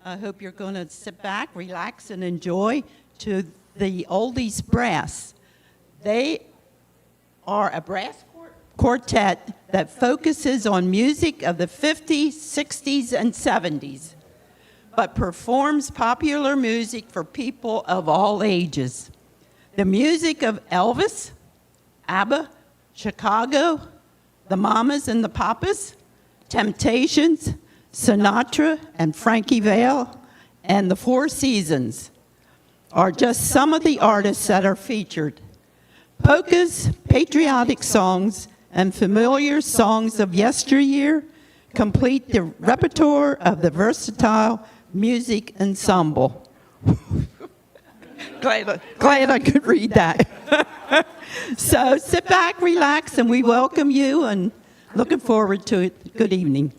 I hope you're going to sit back, relax, and enjoy to the Oldies Brass. They are a brass quartet that focuses on music of the 50s, 60s, and 70s, but performs popular music for people of all ages. The music of Elvis, ABBA, Chicago, the Mamas and the Papas, Temptations, Sinatra and Frankie Valli, and the Four Seasons are just some of the artists that are featured. Polkas, patriotic songs, and familiar songs of yesteryear complete the repertoire of the versatile music ensemble. Glad I could read that. So sit back, relax, and we welcome you and looking forward to it. Good evening.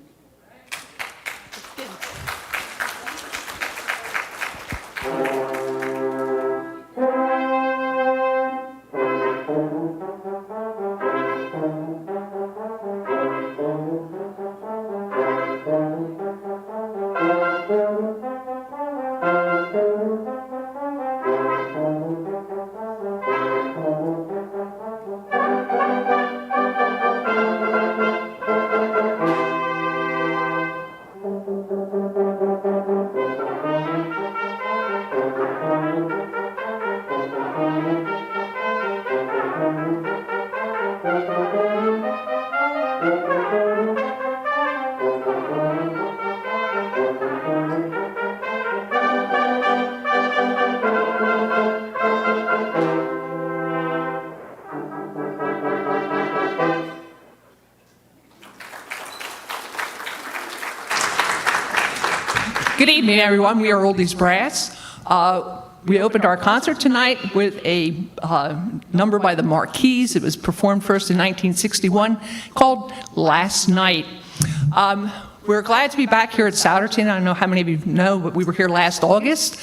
Good evening, everyone. We are Oldies Brass. We opened our concert tonight with a number by the Marquis. It was performed first in 1961, called Last Night. We're glad to be back here at Souderton. I don't know how many of you know, but we were here last August,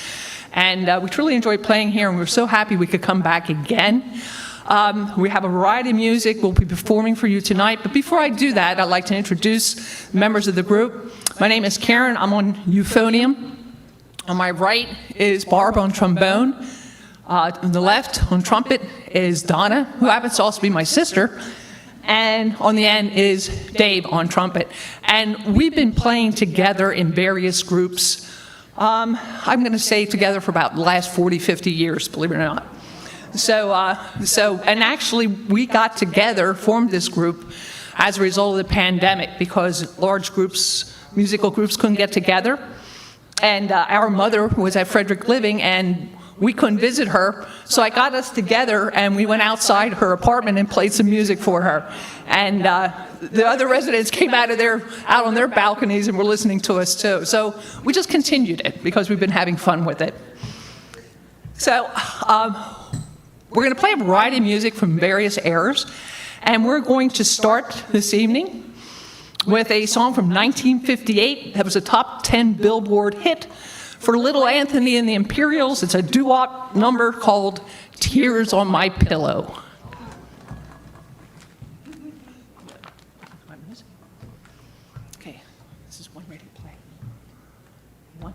and we truly enjoyed playing here, and we're so happy we could come back again. We have a variety of music we'll be performing for you tonight, but before I do that, I'd like to introduce members of the group. My name is Karen. I'm on euphonium. On my right is Barb on trombone. On the left on trumpet is Donna, who happens to also be my sister. And on the end is Dave on trumpet. And we've been playing together in various groups, I'm going to say together for about the last 40, 50 years, believe it or not. And actually we got together, formed this group as a result of the pandemic because large groups, musical groups couldn't get together. And our mother was at Frederick Living and we couldn't visit her. So I got us together and we went outside her apartment and played some music for her. And the other residents came out on their balconies and were listening to us too. So we just continued it because we've been having fun with it. So we're going to play a variety of music from various eras. And we're going to start this evening with a song from 1958 that was a top 10 Billboard hit for Little Anthony and the Imperials. It's a doo-wop number called Tears on My Pillow. Okay, this is one ready to play. One.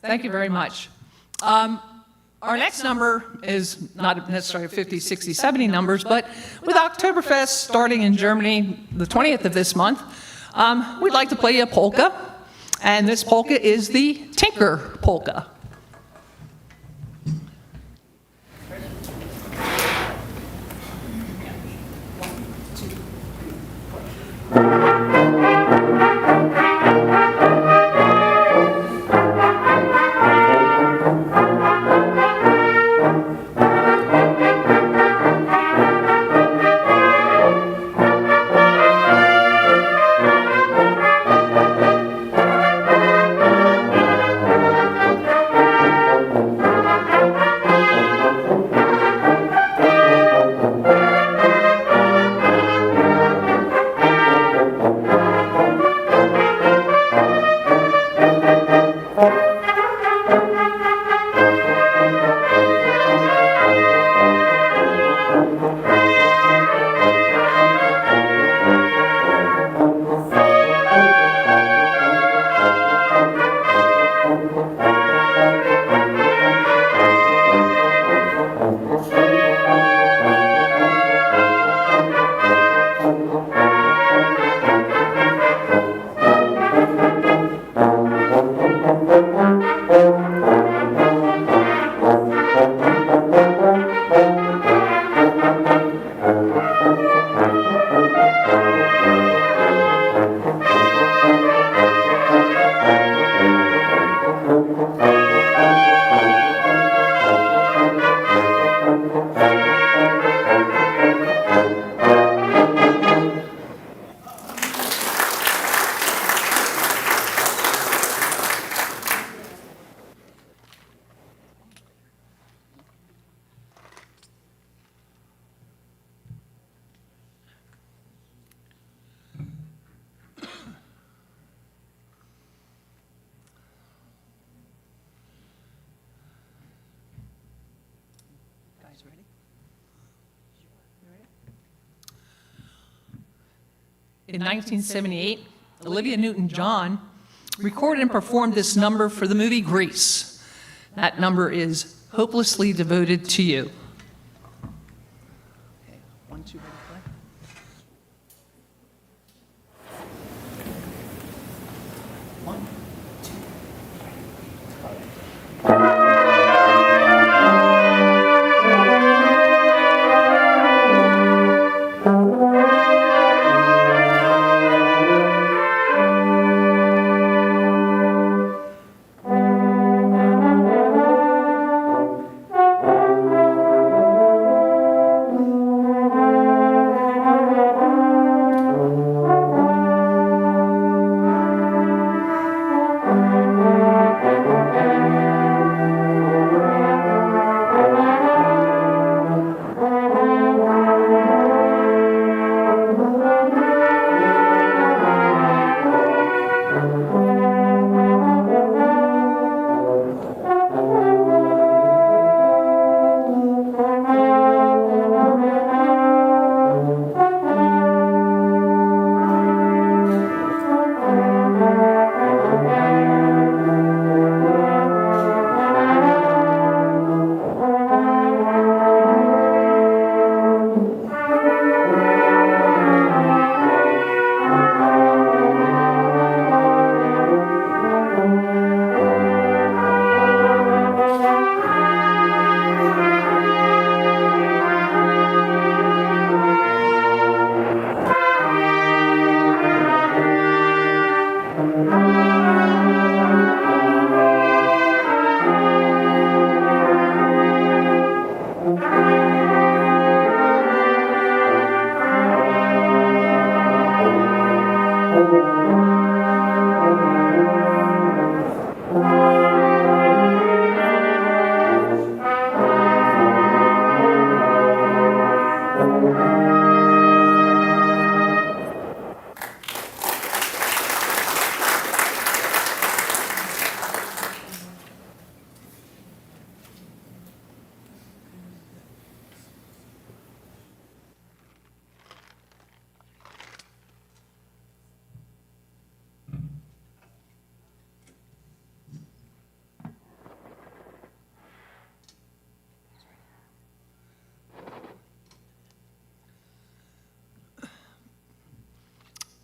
Thank you very much. Our next number is not necessarily 50, 60, 70 numbers, but with Oktoberfest starting in Germany the 20th of this month, we'd like to play you a polka, and this polka is the Tinker Polka. In 1978, Olivia Newton-John recorded and performed this number for the movie Grease. That number is Hopelessly Devoted to You. Okay, 1, 2, ready, play. One, two,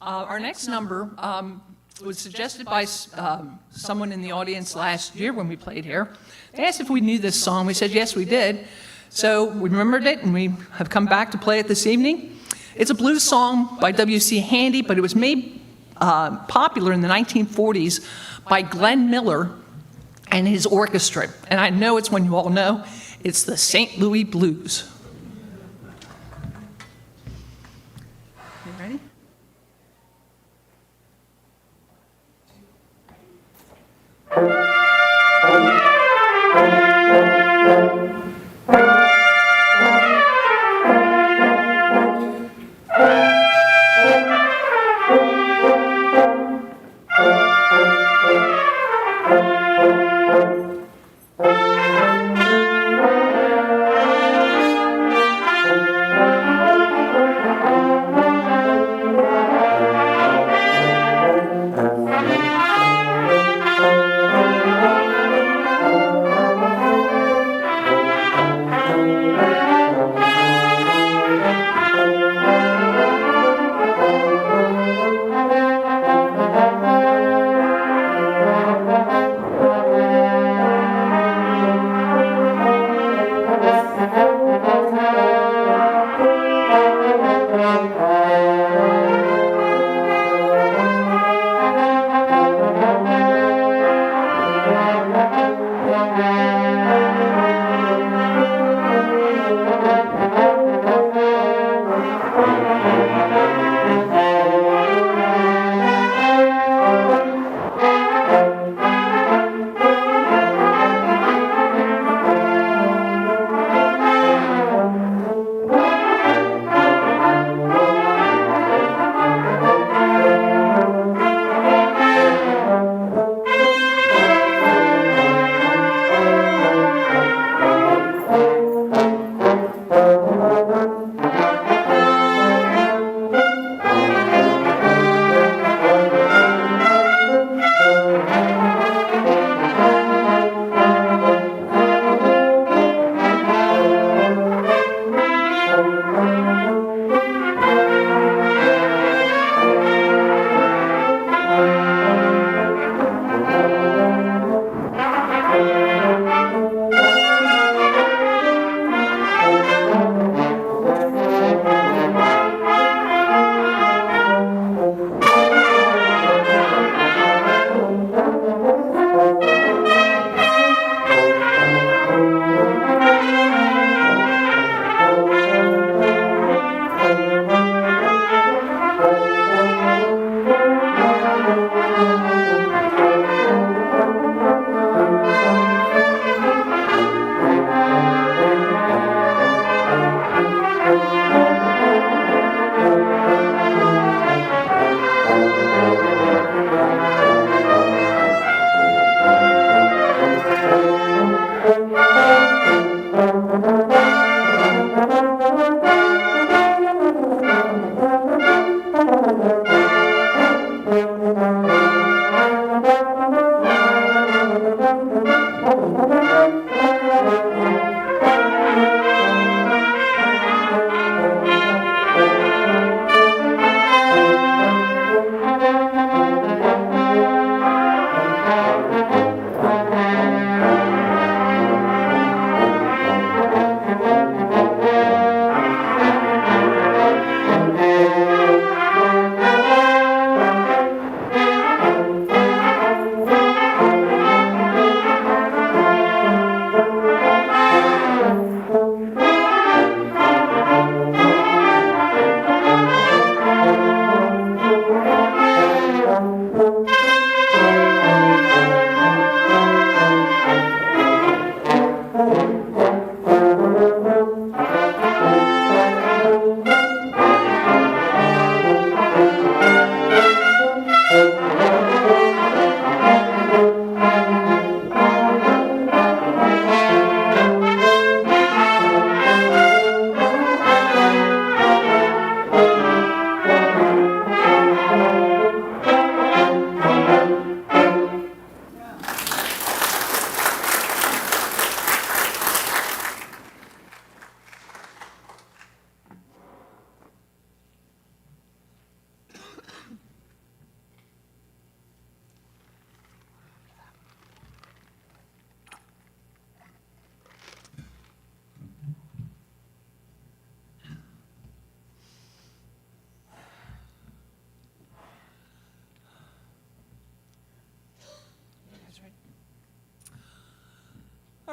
Our next number was suggested by someone in the audience last year when we played here. They asked if we knew this song. We said yes, we did. So we remembered it, and we have come back to play it this evening. It's a blues song by W.C. Handy, but it was made popular in the 1940s by Glenn Miller and his orchestra. And I know it's one you all know. It's the St. Louis Blues. You ready?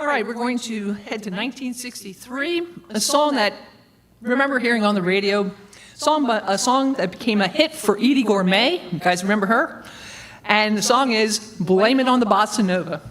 All right, we're going to head to 1963, a song that remember hearing on the radio, a song that became a hit for Edie Gourmet. You guys remember her? And the song is "Blame It on the Bossa Nova."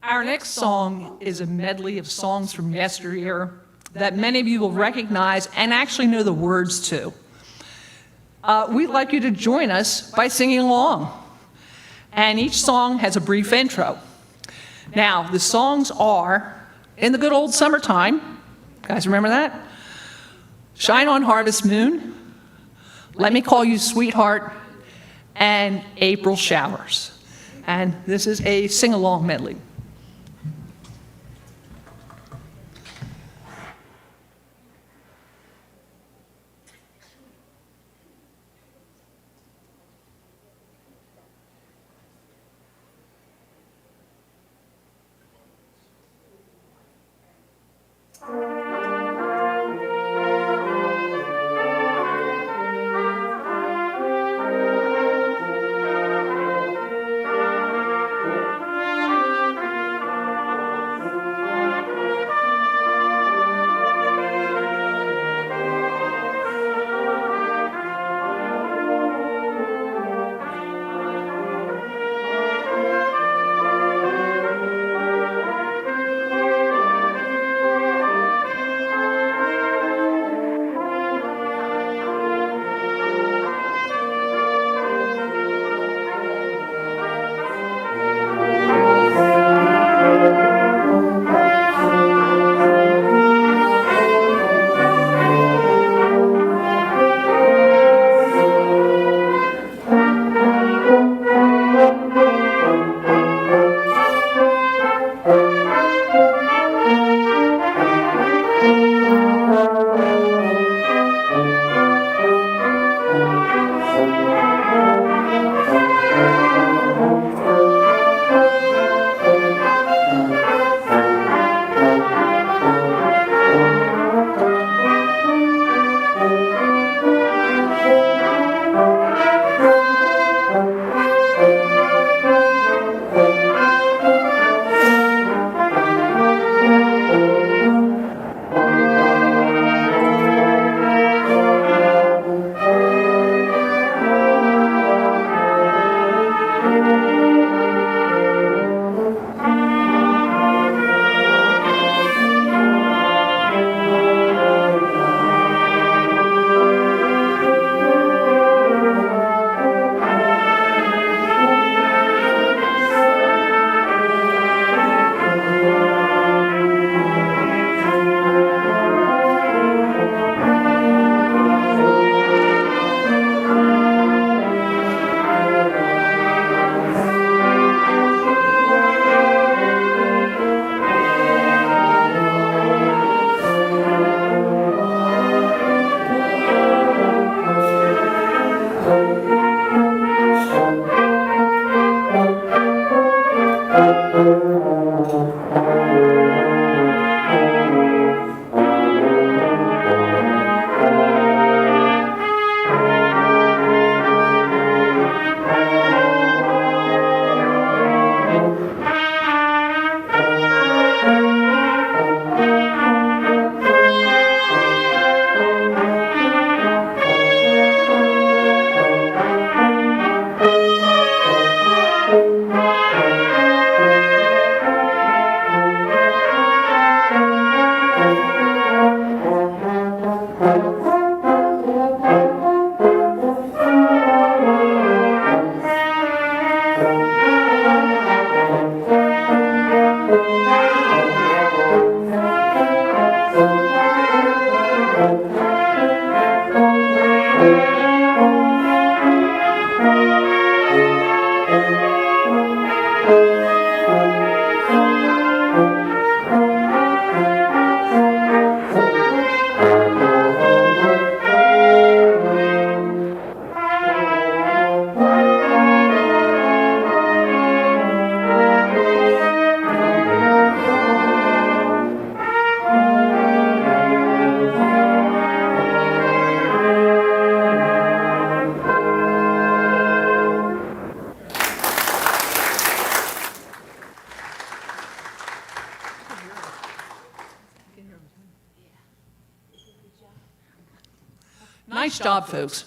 Our next song is a medley of songs from yesteryear that many of you will recognize and actually know the words to. We'd like you to join us by singing along. And each song has a brief intro. Now, the songs are In the Good Old Summertime. Guys remember that? Shine on Harvest Moon. Let Me Call You Sweetheart. And April Showers. And this is a sing-along medley. Nice job, folks.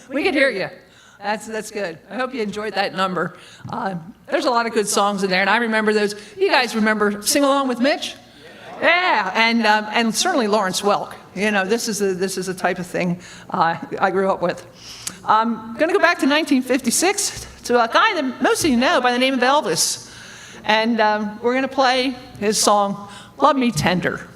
We could hear you. That's good. I hope you enjoyed that number. There's a lot of good songs in there, and I remember those. You guys remember Sing Along with Mitch? Yeah, and certainly Lawrence Welk. You know, this is the type of thing I grew up with. I'm going to go back to 1956 to a guy that most of you know by the name of Elvis. And we're going to play his song, Love Me Tender.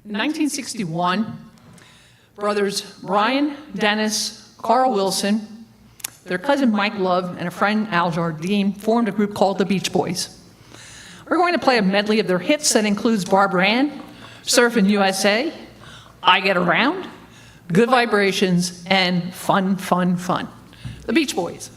In 1961, brothers Brian, Dennis, Carl Wilson, their cousin Mike Love, and a friend Al Jardine formed a group called the Beach Boys. We're going to play a medley of their hits that includes Barbara Ann, Surfin' USA, I Get Around, Good Vibrations, and Fun, Fun, Fun. The Beach Boys.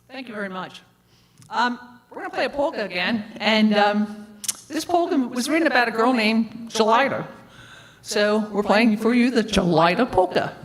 Thank you very much. We're going to play a polka again, and this polka was written about a girl named Gelida. So we're playing for you the Gelida polka.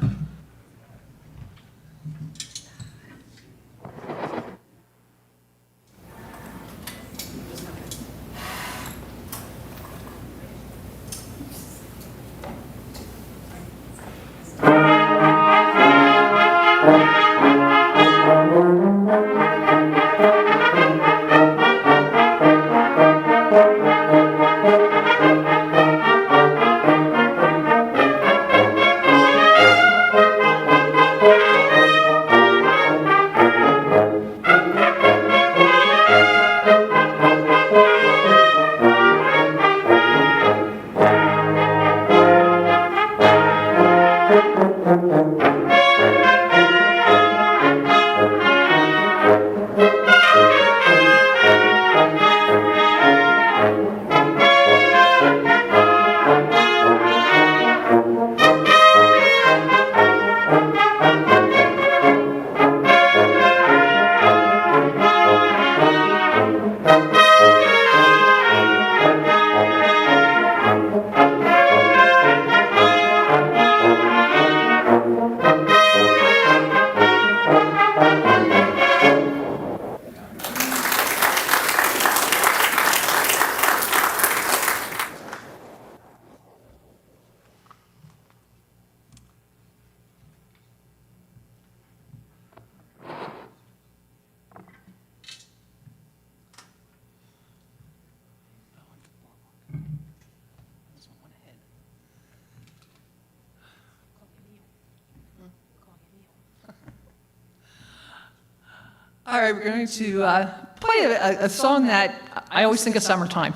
All right, we're going to play a song that I always think of summertime.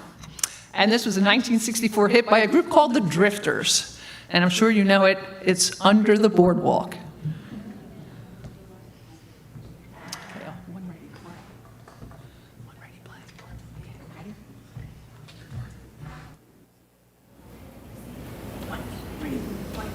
And this was a 1964 hit by a group called the Drifters. And I'm sure you know it. It's Under the Boardwalk. Okay, one ready, play. One ready, play. Ready? One ready, play.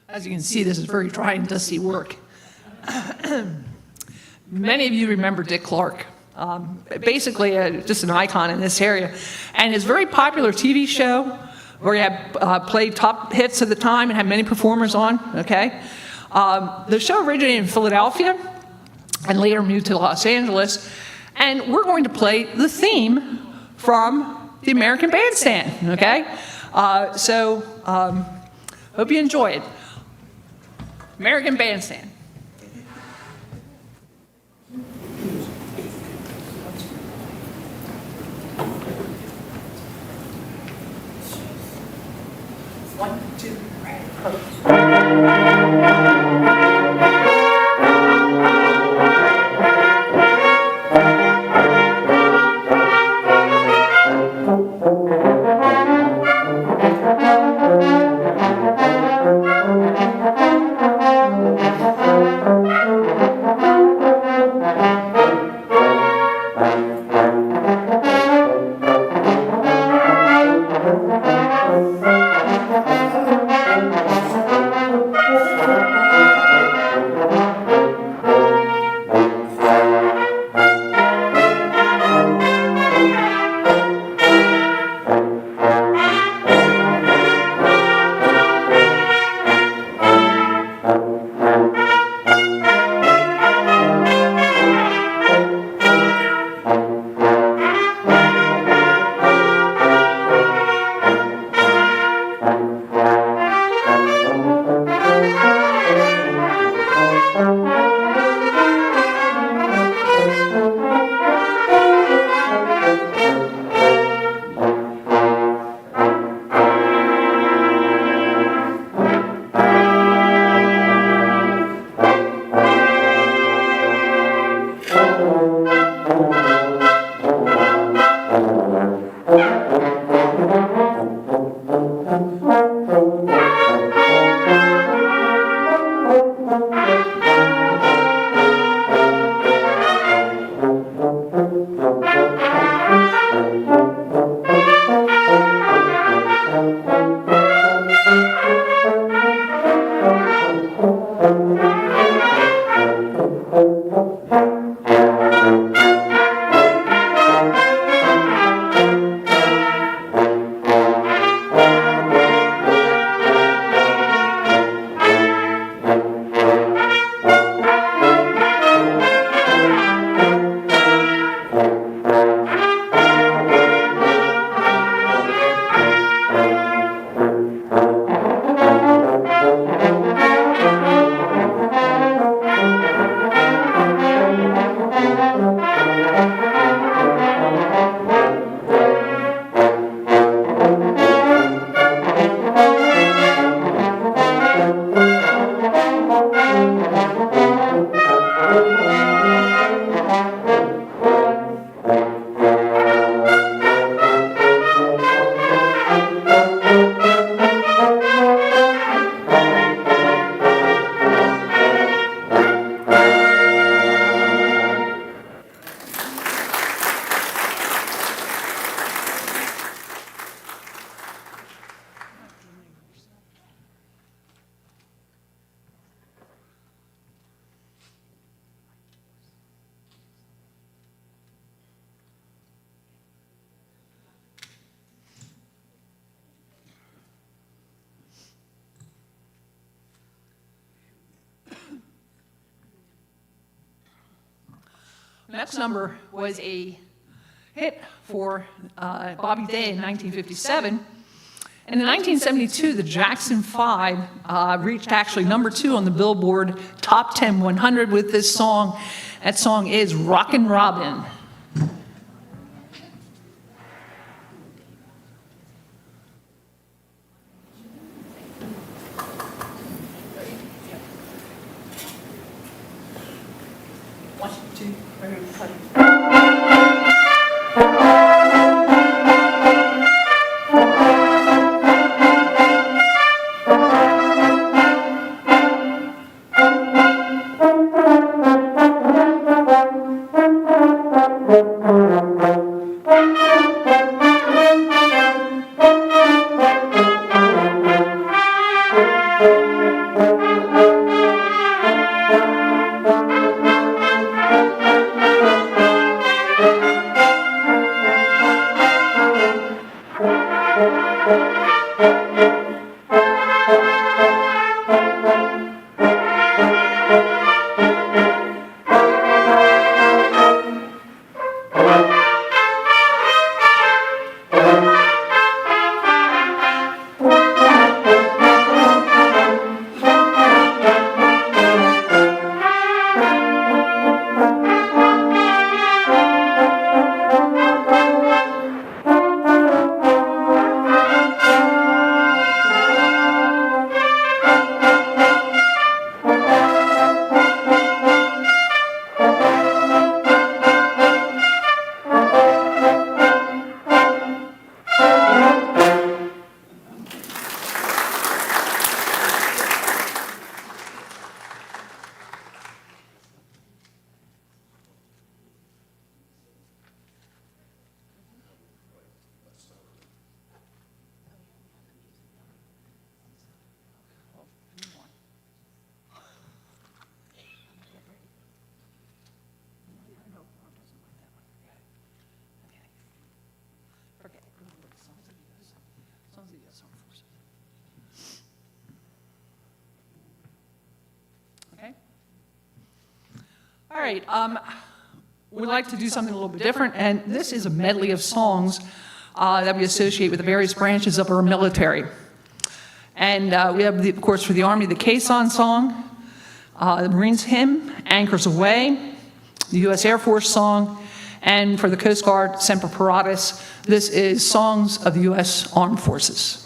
As you can see, this is very dry and dusty work. Many of you remember Dick Clark, basically just an icon in this area. And his very popular TV show, where he had played top hits at the time and had many performers on, okay? The show originated in Philadelphia and later moved to Los Angeles. And we're going to play the theme from the American Bandstand, okay? Hope you enjoy it. American Bandstand. One, two, three. Next number was a hit for Bobby Day in 1957. And in 1972, the Jackson 5 reached actually number 2 on the Billboard Top 10 100 with this song. That song is Rockin' Robin. One, two, three, Okay. All right. We'd like to do something a little bit different, and this is a medley of songs that we associate with the various branches of our military. And we have, of course, for the Army, the Caisson song, the Marines hymn, Anchors Away, the U.S. Air Force song, and for the Coast Guard, Semper Paratus, this is Songs of the U.S. Armed Forces.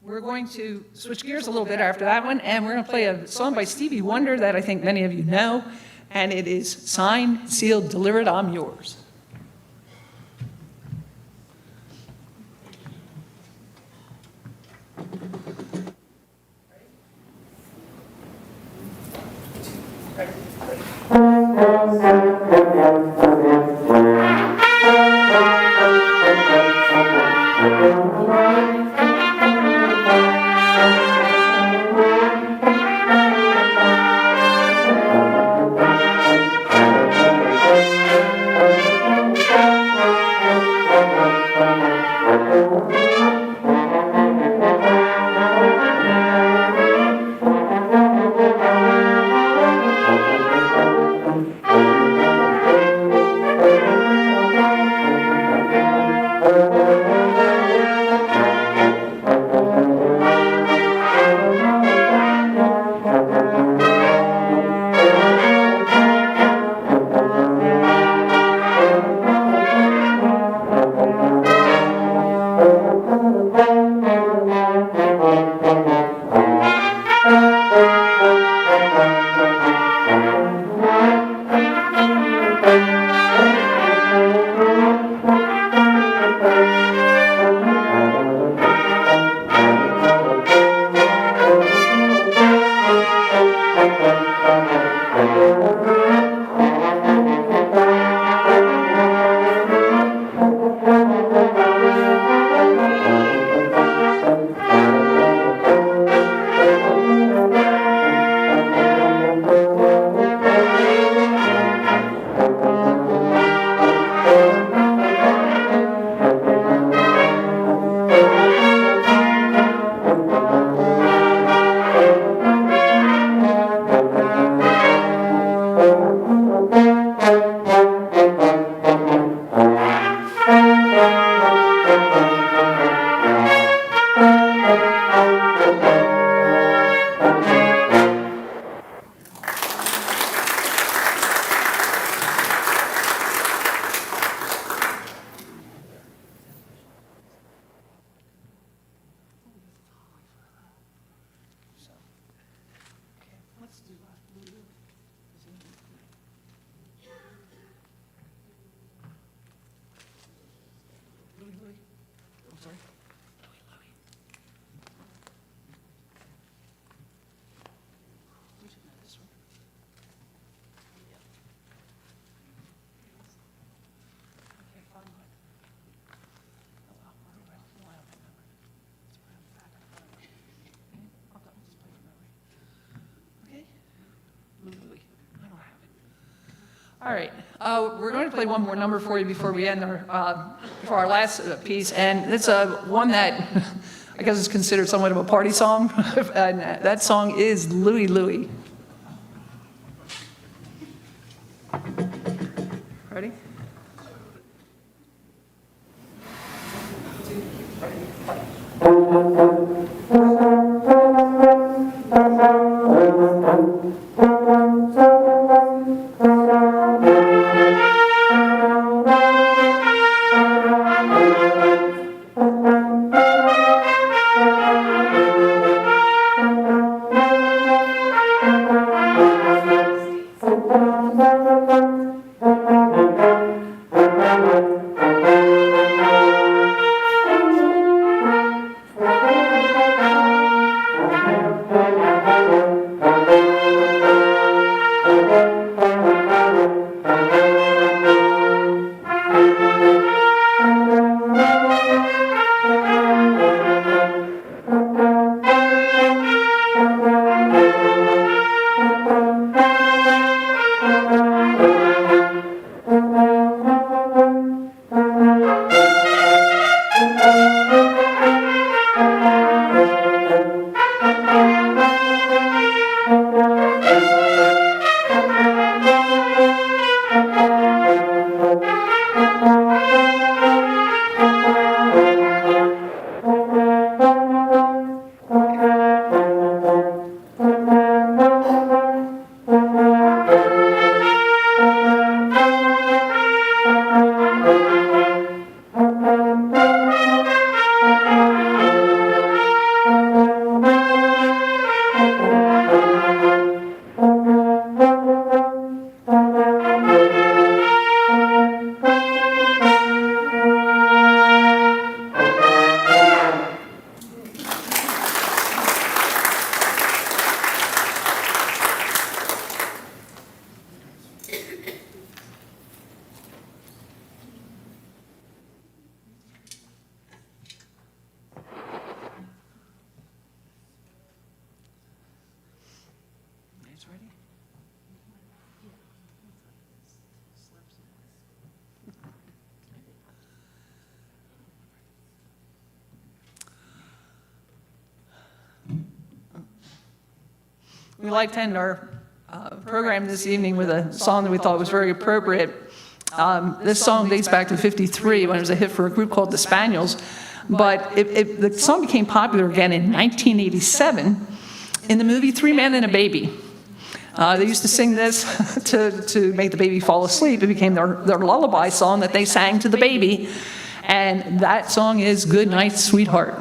We're going to switch gears a little bit after that one, and we're going to play a song by Stevie Wonder that I think many of you know, and it is Signed, Sealed, Delivered, I'm Yours. All right, we're going to play one more number for you before we end for our last piece, and it's one that I guess is considered somewhat of a party song, and that song is Louie Louie. Ready? We like to end our program this evening with a song that we thought was very appropriate. This song dates back to '53 when it was a hit for a group called the Spaniels, but the song became popular again in 1987 in the movie Three Men and a Baby. They used to sing this to make the baby fall asleep. It became their lullaby song that they sang to the baby, and that song is Good Night, Sweetheart.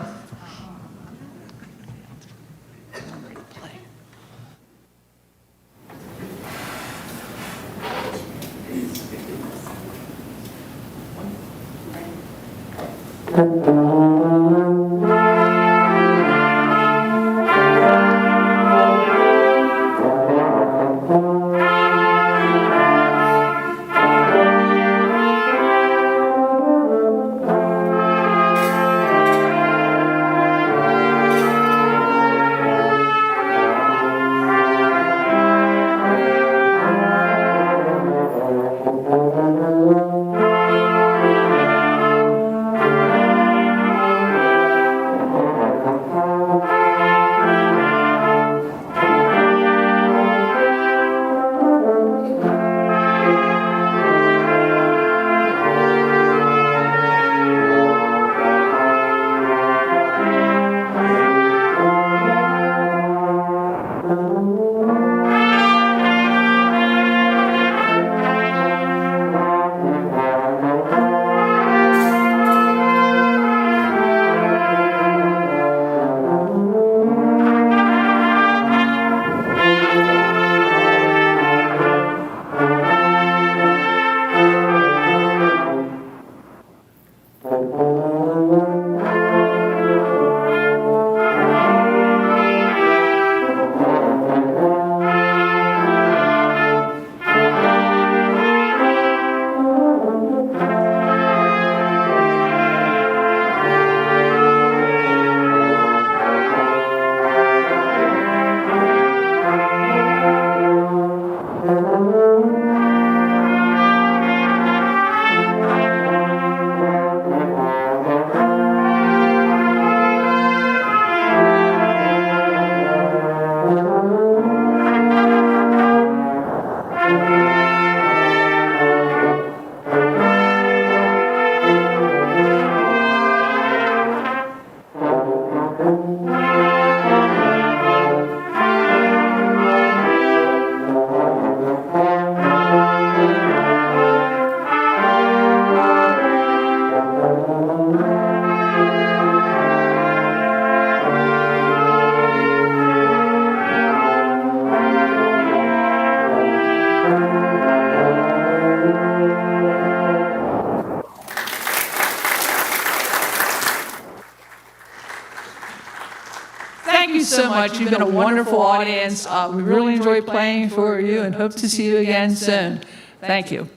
Thank you so much. You've been a wonderful audience. We really enjoyed playing for you and hope to see you again soon. Thank you.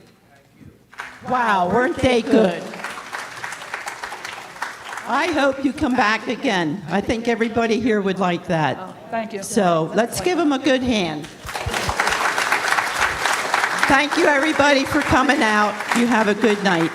Wow, weren't they good? I hope you come back again. I think everybody here would like that. Thank you. So let's give them a good hand. Thank you, everybody, for coming out. You have a good night.